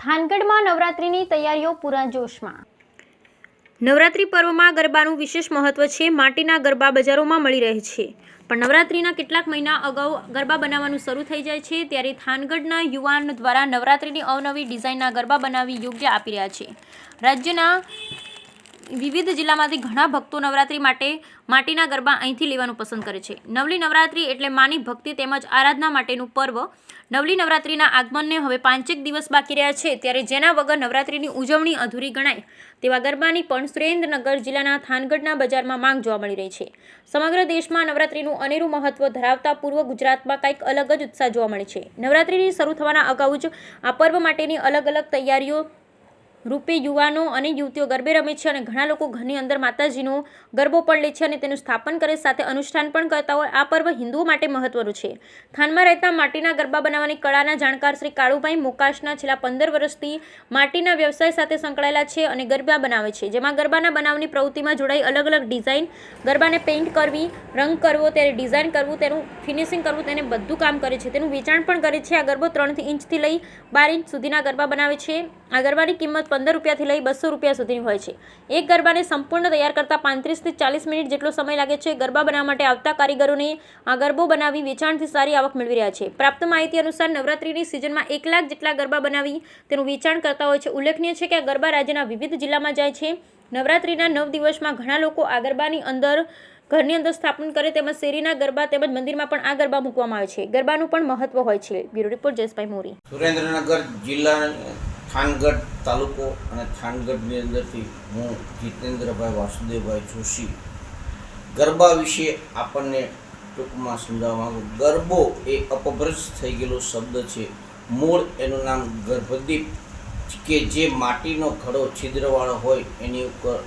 થાનગઢમાં નવરાત્રિની તૈયારીઓ પૂરા જોશમાં। નવરાત્રિ પર્વમાં ગરબાનું વિશેષ મહત્વ છે। માટીના ગરબા બજારોમાં મળી રહે છે, પણ નવરાત્રિના કેટલાક મહિના અગાઉ ગરબા બનાવવાનું શરૂ થઈ જાય છે। ત્યારે થાનગઢના યુવાન દ્વારા નવરાત્રિની અવનવી ડિઝાઇનના ગરબા બનાવી યોગ્ય આપી રહ્યા છે। રાજ્યના વિવિધ જિલ્લામાંથી ઘણા ભક્તો નવરાત્રિ માટે માટીના ગરબા અહીંથી લેવાનું પસંદ કરે છે। નવલી નવરાત્રિ એટલે માની ભક્તિ તેમજ આરાધના માટેનું પર્વ। નવલી નવરાત્રિના આગમનને હવે 5 દિવસ બાકી રહ્યા છે, ત્યારે જેના વગર નવરાત્રિની ઉજવણી અધૂરી ગણાય તેવા ગરબાની પણ સુરેન્દ્રનગર જિલ્લાના થાનગઢના બજારમાં માંગ જોવા મળી રહી છે। સમગ્ર દેશમાં નવરાત્રિનું અનેરું મહત્વ ધરાવતા પૂર્વ ગુજરાતમાં કંઈક અલગ જ ઉત્સાહ જોવા મળે છે। નવરાત્રિની શરૂ થવાના અગાઉ જ આ પર્વ માટેની અલગ અલગ તૈયારીઓ રૂપે યુવાનો અને યુવતીઓ ગરબે રમે છે અને ઘણા લોકો ઘરની અંદર માતાજીનો ગરબો પણ લે છે અને તેનું સ્થાપન કરે સાથે અનુષ્ઠાન પણ કરતા હોય। આ પર્વ હિન્દુઓ માટે મહત્વનું છે। થાનમાં રહેતા માટીના ગરબા બનાવવાની કળાના જાણકાર શ્રી કાળુભાઈ મોકાશના છેલ્લા 15 વર્ષથી માટીના વ્યવસાય સાથે સંકળાયેલા છે અને ગરબા બનાવે છે, જેમાં ગરબાના બનાવની પ્રવૃત્તિમાં જોડાઈ અલગ અલગ ડિઝાઇન, ગરબાને પેઇન્ટ કરવી, રંગ કરવો, તેને ડિઝાઇન કરવું, તેનું ફિનિશિંગ કરવું, તેને બધું કામ કરે છે। તેનું વેચાણ પણ કરે છે। આ ગરબો 3 ઇંચથી લઈ 12 ઇંચ સુધીના ગરબા બનાવે છે। આ ગરબાની કિંમત 15 રૂપિયાથી લઈ 200 રૂપિયા સુધીની હોય છે। એક ગરબાને સંપૂર્ણ તૈયાર કરતા 35 થી 40 મિનિટ જેટલો સમય લાગે છે। ગરબા બનાવવા માટે આવતા કારીગરોને આ ગરબો બનાવી વેચાણથી સારી આવક મેળવી રહ્યા છે। પ્રાપ્ત માહિતી અનુસાર નવરાત્રિની સિઝનમાં 1 લાખ જેટલા ગરબા બનાવી તેનું વેચાણ કરતા હોય છે। ઉલ્લેખનીય છે કે આ ગરબા રાજ્યના વિવિધ જિલ્લામાં જાય છે। નવરાત્રિના 9 દિવસમાં ઘણા લોકો આ ગરબાની અંદર ઘરની અંદર સ્થાપન કરે તેમજ શેરીના ગરબા તેમજ મંદિરમાં પણ આ ગરબા મૂકવામાં આવે છે। ગરબાનું પણ મહત્વ હોય છે। બ્યુરો રિપોર્ટ જયેશભાઈ મોરી, સુરેન્દ્રનગર જિલ્લા, થાનગઢ તાલુકો અને થાનગઢની અંદરથી હું જીતેન્દ્રભાઈ વાસુદેવભાઈ જોશી ગરબા વિશે આપણને ટૂંકમાં સમજાવવા માંગુ। ગરબો એ અપભ્રંશ થઈ ગયેલો શબ્દ છે। મૂળ એનું નામ ગર્ભદીપ, કે જે માટીનો ઘડો છિદ્રવાળો હોય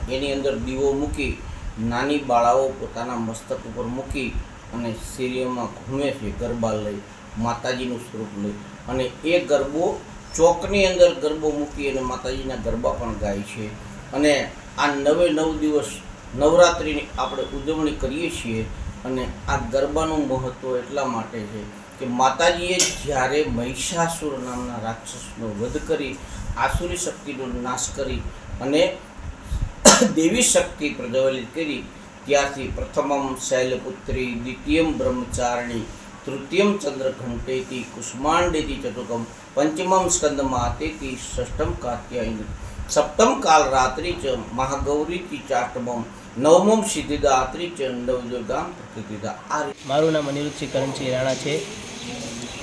એની અંદર દીવો મૂકી નાની બાળાઓ પોતાના મસ્તક ઉપર મૂકી અને શેરીઓમાં ઘૂમે છે ગરબા લઈ, માતાજીનું સ્વરૂપ લઈ, અને એ ગરબો ચોકની અંદર ગરબો મૂકી અને માતાજીના ગરબા પણ ગાય છે। અને આ 9 દિવસ નવરાત્રિની આપણે ઉજવણી કરીએ છીએ। અને આ ગરબાનું મહત્ત્વ એટલા માટે છે કે માતાજીએ જ્યારે મહિષાસુર નામના રાક્ષસનો વધ કરી આસુરી શક્તિનો નાશ કરી અને દેવી શક્તિ પ્રજ્વલિત કરી, ત્યારથી પ્રથમમ શૈલપુત્રી, દ્વિતીયમ બ્રહ્મચારિણી, તૃતીયમ ચંદ્રઘંટેતિ, કુષ્માંડેતિ ચતુર્કમ, પંચમમ સ્કંદમાતેતિ, ષષ્ઠમ કાત્યાયની, સપ્તમ કાલરાત્રિ ચ મહાગૌરીતિ ચાષ્ટમમ, નવમમ સિદ્ધિદાત્રી ચ નવદુર્ગામ પ્રકૃતિદા। મારું નામ અનિરુદ્ધસિંહ કરણસિંહ રાણા છે।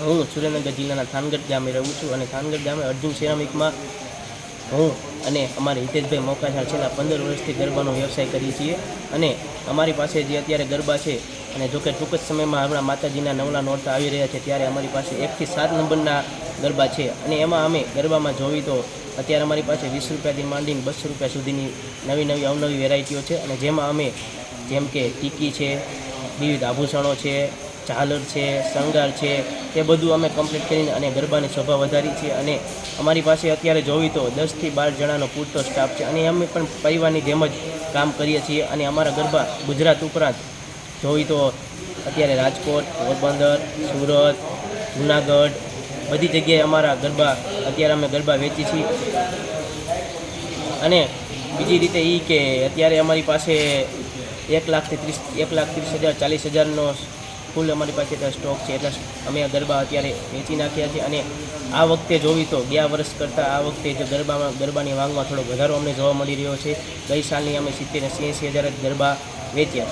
હું સુરેન્દ્રનગર જિલ્લાના થાનગઢ ગામે રહું છું અને થાનગઢ ગામે અર્જુન સિરામિકમાં હું અને અમારા હિતેશભાઈ મોકાશા છેલ્લા 15 વર્ષથી ગરબાનો વ્યવસાય કરીએ છીએ। અને અમારી પાસે જે અત્યારે ગરબા છે, અને જોકે ટૂંક જ સમયમાં હમણાં માતાજીના નવલા નોરતા આવી રહ્યા છે, ત્યારે અમારી પાસે 1 થી 7 નંબરના ગરબા છે। અને એમાં અમે ગરબામાં જોવી તો અત્યારે અમારી પાસે 20 રૂપિયાથી માંડીને 200 રૂપિયા સુધીની નવી અવનવી વેરાયટીઓ છે। અને જેમાં અમે જેમ કે ટીકી છે, વિવિધ આભૂષણો છે, ઝાલર છે, શણગાર છે, એ બધું અમે કમ્પ્લીટ કરીને અને ગરબાની શોભા વધારી છીએ। અને અમારી પાસે અત્યારે જોવી તો 10 થી 12 જણાનો પૂરતો સ્ટાફ છે અને અમે પણ પરિવારની જેમ જ કામ કરીએ છીએ। અને અમારા ગરબા ગુજરાત ઉપરાંત જોવી તો અત્યારે રાજકોટ, પોરબંદર, સુરત, જુનાગઢ બધી જગ્યાએ અમારા ગરબા અત્યારે અમે ગરબા વેચી છીએ। અને બીજી રીતે એ કે અત્યારે અમારી પાસે 1,30,000 40,000નો ફૂલ અમારી પાસે સ્ટોક છે, એટલે અમે આ ગરબા અત્યારે વેચી નાખ્યા છે। અને આ વખતે જોવી તો ગયા વર્ષ કરતાં આ વખતે જે ગરબાની માંગમાં થોડો વધારો અમને જોવા મળી રહ્યો છે। ગઈ સાલની અમે 70,000 અને 80,000 ગરબા વેચ્યા।